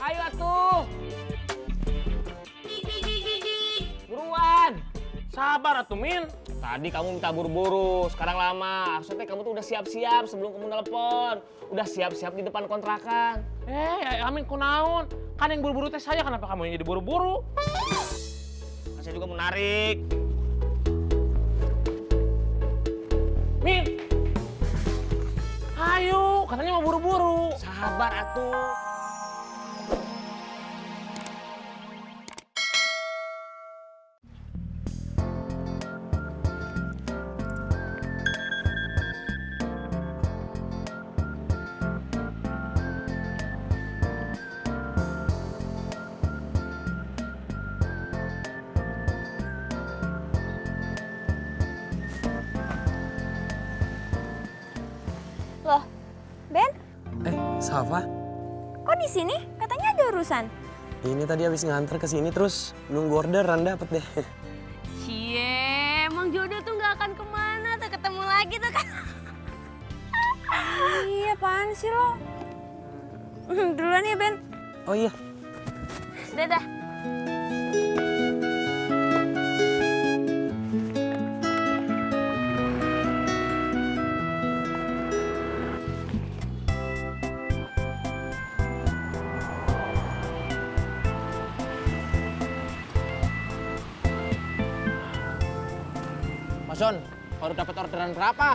Ayo atuh. Buruan. Sabar atuh, Min. Tadi kamu minta buru-buru, sekarang lama. Harusnya kamu tuh udah siap-siap sebelum kamu telepon. Udah siap-siap di depan kontrakan. Amin kunaon? Kan yang buru-buru teh saya, kenapa kamu yang jadi buru-buru? Saya juga mau narik. Min! Ayo, katanya mau buru-buru. Sabar atuh. Loh, Ben, Safa, kok di sini? Katanya ada urusan. ini tadi habis nganter ke sini terus nunggu orderan dapet deh. Cie, emang jodoh tuh nggak akan kemana tuh, ketemu lagi tuh kan. Iya, apaan sih lo? Duluan ya, Ben. Oh iya, Dadah. Mas John, baru dapat orderan berapa?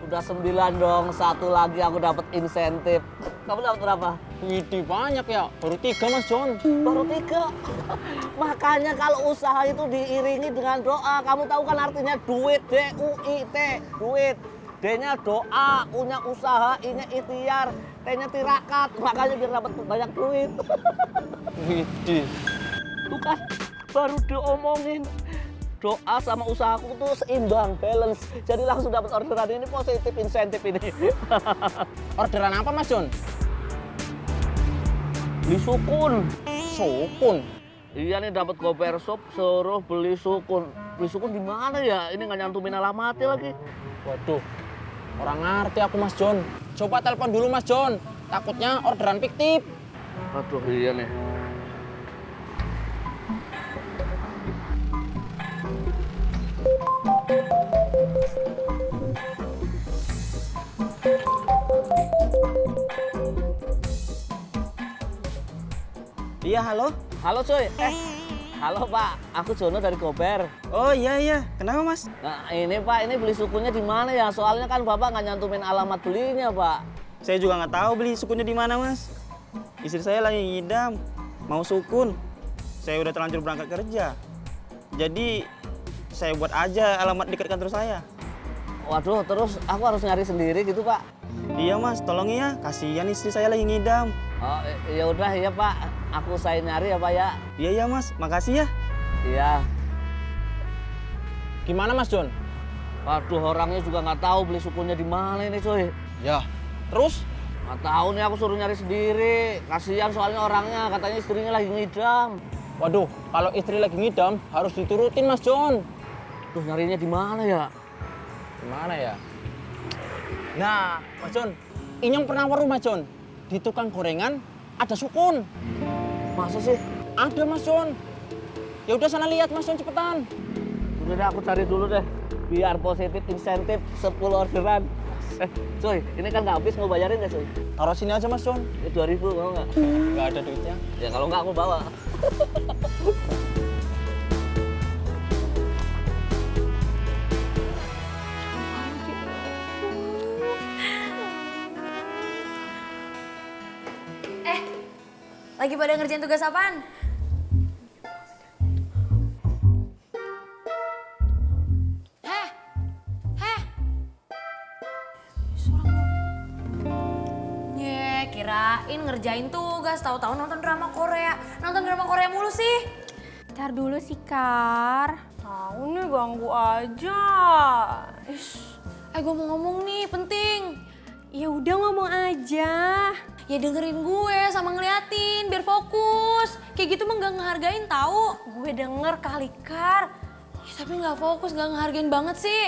Udah 9 dong, satu lagi aku dapat insentif. Kamu dapat berapa? Widih, banyak ya. Baru 3, Mas John. Baru 3. Makanya kalau usaha itu diiringi dengan doa. Kamu tahu kan artinya duit, D-U-I-T, duit. D-nya doa, U-nya usaha, I-nya ikhtiar, T-nya tirakat. Makanya biar dapat banyak duit. Widih. Tuh kan, baru diomongin. Doa sama usahaku tuh seimbang, balance. Jadi langsung dapat orderan ini, positif insentif ini. Orderan apa, Mas John? Beli sukun. Sukun. Iya nih dapat goper shop, suruh beli sukun. Beli sukun di mana ya? Ini nggak nyantumin alamatnya lagi. Waduh, orang ngerti aku, Mas John. Coba telepon dulu, Mas John. Takutnya orderan fiktif. Aduh iya nih. iya halo. Halo cuy. Halo Pak, aku Jono dari Gober. Oh iya, kenapa Mas? Nah ini Pak, ini beli sukunya di mana ya? Soalnya kan Bapak nggak nyantumin alamat belinya Pak. Saya juga nggak tahu beli sukunnya di mana Mas. Istri saya lagi ngidam, mau sukun. Saya udah terlanjur berangkat kerja. Jadi saya buat aja alamat dekat kantor saya. Waduh, terus aku harus nyari sendiri gitu Pak. Iya Mas, tolong ya, kasihan istri saya lagi ngidam. Oh ya udah ya Pak, aku saya nyari ya Pak ya. Iya Mas, makasih ya. Iya. Gimana, Mas John? Waduh, orangnya juga nggak tahu beli sukunya di mana ini cuy. Ya, terus? Nggak tahu nih, aku suruh nyari sendiri. Kasihan soalnya orangnya, katanya istrinya lagi ngidam. Waduh, kalau istri lagi ngidam harus diturutin, Mas John. Duh, nyarinya di mana ya? Gimana ya? Nah, Mas John, Inyong pernah waru, Mas John. Di tukang gorengan ada sukun. Masa sih? Ada, Mas John. Ya udah sana lihat, Mas John, cepetan. Udah deh, aku cari dulu deh. Biar positif insentif 10 orderan. Cuy, ini kan nggak habis, mau bayarin ya cuy? Taruh sini aja, Mas John. Ya 2.000 mau nggak? Nggak ada duitnya. Ya kalau nggak aku bawa. Lagi pada ngerjain tugas apaan? Heh, heh. Ye, kirain ngerjain tugas, tahu-tahu nonton drama Korea. Nonton drama Korea mulu sih. Ntar dulu sih, Kar. Tahu nih, ganggu aja. Gue mau ngomong nih, penting. Ya udah ngomong aja. Ya dengerin gue sama ngeliatin biar fokus. Kayak gitu mah gak ngehargain tahu. Gue denger kali, Kar. Ya, tapi gak fokus, gak ngehargain banget sih.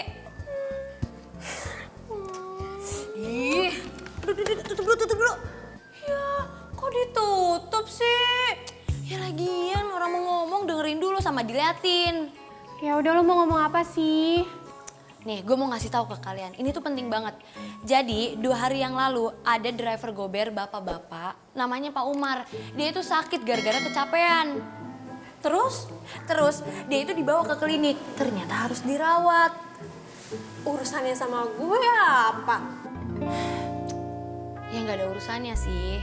Ih, tutup dulu. Ya, kok ditutup sih? diliatin. Ya udah, lo mau ngomong apa sih? Nih, gue mau ngasih tahu ke kalian, ini tuh penting banget. Jadi, 2 hari yang lalu ada driver gober bapak-bapak, namanya Pak Umar. Dia itu sakit gara-gara kecapean. Terus dia itu dibawa ke klinik, ternyata harus dirawat. Urusannya sama gue apa? Ya nggak ada urusannya sih,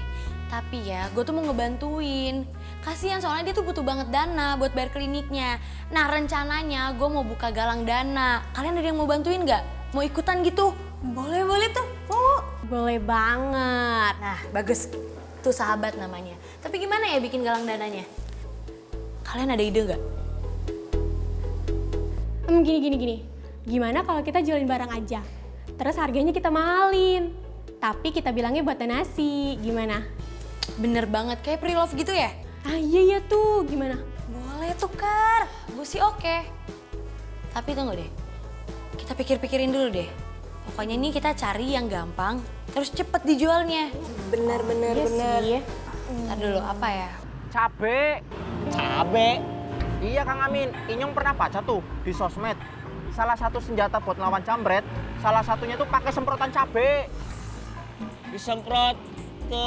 tapi ya gue tuh mau ngebantuin. Kasihan soalnya dia tuh butuh banget dana buat bayar kliniknya. Nah rencananya gue mau buka galang dana. Kalian ada yang mau bantuin nggak? Mau ikutan gitu? Boleh tuh. Oh, boleh banget. Nah bagus, tuh sahabat namanya. Tapi gimana ya bikin galang dananya? Kalian ada ide nggak? Gini. Gimana kalau kita jualin barang aja? Terus harganya kita mahalin. Tapi kita bilangnya buat donasi. Gimana? Bener banget, kayak pre-love gitu ya? Ah iya tuh, gimana? Boleh tuh Kar, gue sih oke. Tapi tunggu deh, kita pikir-pikirin dulu deh. Pokoknya nih kita cari yang gampang, terus cepet dijualnya. Bener. Sih. Ntar dulu, apa ya? Cabe. Iya Kang Amin, Inyong pernah baca tuh di sosmed. Salah satu senjata buat ngelawan jambret, salah satunya tuh pakai semprotan cabe. Disemprot ke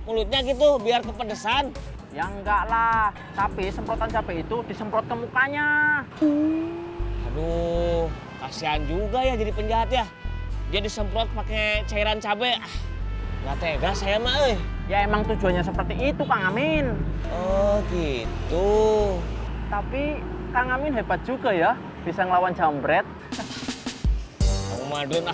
mulutnya gitu biar kepedesan. Ya enggak lah, tapi semprotan cabe itu disemprot ke mukanya. Aduh, kasihan juga ya jadi penjahat ya. Dia disemprot pakai cairan cabai. Nggak tega saya mah, Ya emang tujuannya seperti itu Kang Amin. Oh gitu. Tapi Kang Amin hebat juga ya, bisa ngelawan jambret. Kamu Madun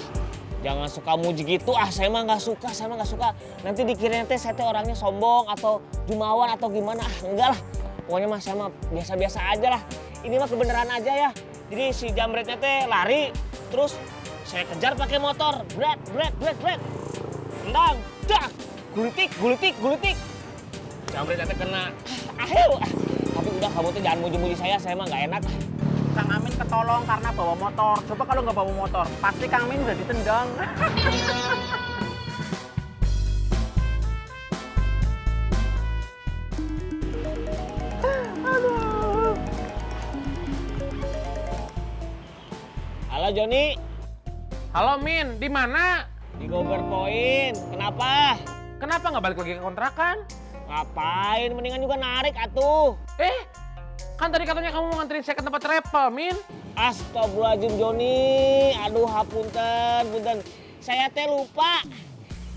jangan suka muji gitu. Saya mah nggak suka. Nanti dikirain teh saya teh orangnya sombong atau jumawan atau gimana. Enggak lah. Pokoknya mah saya mah biasa-biasa aja lah. Ini mah kebenaran aja ya. Jadi si jambretnya teh lari, terus saya kejar pakai motor. Bret. Tendang, dak. Gulitik. Jambretnya teh kena. Tapi udah kamu tuh jangan muji-muji saya mah nggak enak. Kang Amin ketolong karena bawa motor. Coba kalau nggak bawa motor, pasti Kang Amin udah ditendang. Halo Joni, Halo Min, di mana? di Gober Point. Kenapa? Kenapa nggak balik lagi ke kontrakan? Ngapain? Mendingan juga narik atuh. Kan tadi katanya kamu mau nganterin saya ke tempat travel, Min. Astagfirullahaladzim Joni. Aduh punten. Saya teh lupa.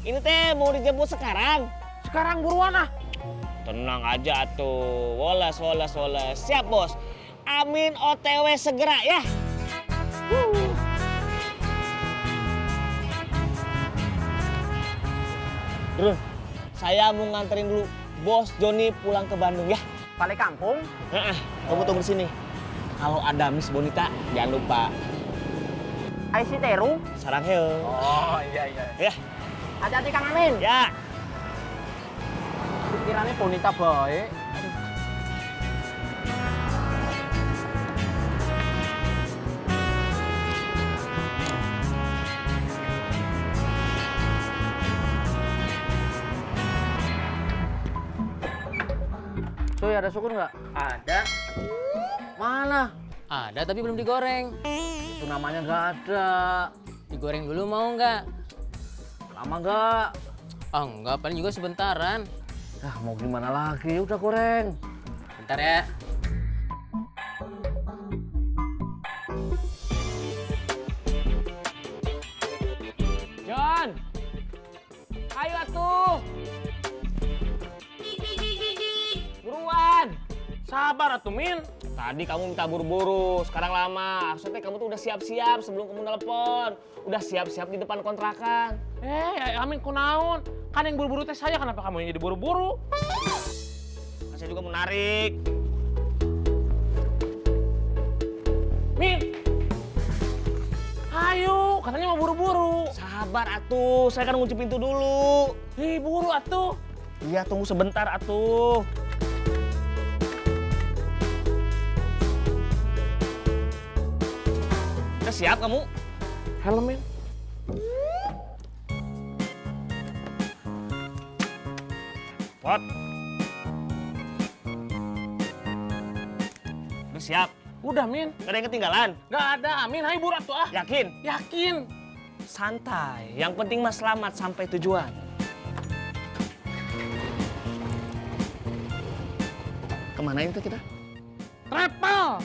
Ini teh mau dijemput sekarang. Sekarang buruan ah. Tenang aja atuh. Woles. Siap bos. Amin OTW segera ya. Terus saya mau nganterin dulu bos Joni pulang ke Bandung ya. Balik kampung? Kamu tunggu di sini. Kalau ada Miss Bonita, jangan lupa. Aisi Teru? Sarang heo. Oh iya. Ya. Hati-hati Kang Amin. Ya. Pikirannya bonita baik. Cuy, ada syukur nggak? Ada. Mana? Ada tapi belum digoreng. Itu namanya nggak ada. Digoreng dulu mau nggak? Lama nggak? Oh enggak, paling juga sebentaran. Mau gimana lagi? Udah goreng. Bentar ya. John. Ayo atuh. Buruan. Sabar atuh, Min. Tadi kamu minta buru-buru, sekarang lama. Harusnya kamu tuh udah siap-siap sebelum kamu telepon. Udah siap-siap di depan kontrakan. Amin kunaon? Kan yang buru-buru teh saya, kenapa kamu yang jadi buru-buru? Kan saya juga menarik. Min! Ayo, katanya mau buru-buru. Sabar atuh, saya kan ngunci pintu dulu. Buru atuh. Iya, tunggu sebentar atuh. Udah siap kamu? Helm, Min. Pot. siap? Udah, Min. Gak ada yang ketinggalan? Nggak ada, Min. Hai burat tuh ah. Yakin? Yakin. Santai, yang penting mas selamat sampai tujuan. Kemana itu kita? Travel.